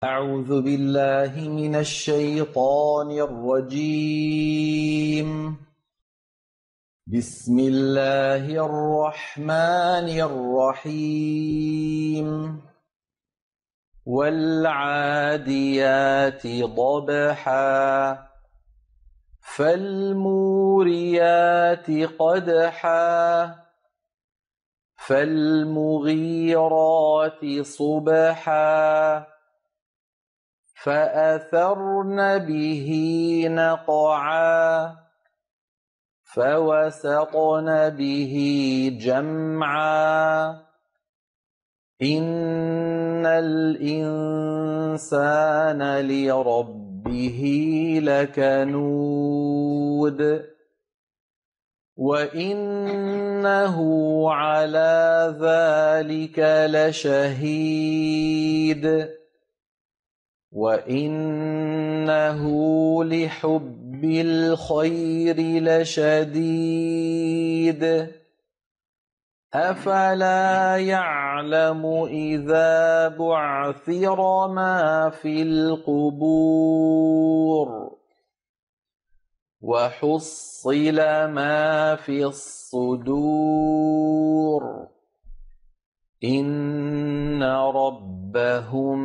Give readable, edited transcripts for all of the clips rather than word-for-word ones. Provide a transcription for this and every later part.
أعوذ بالله من الشيطان الرجيم. بسم الله الرحمن الرحيم. والعاديات ضبحا فالموريات قدحا فالمغيرات صبحا فأثرن به نقعا فوسطن به جمعا إن الإنسان لربه لكنود وإنه على ذلك لشهيد وإنه لحب الخير لشديد أفلا يعلم إذا بعثر ما في القبور وحصل ما في الصدور إن ربهم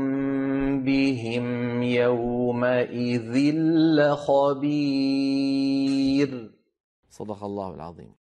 بهم يومئذ لخبير. صدق الله العظيم.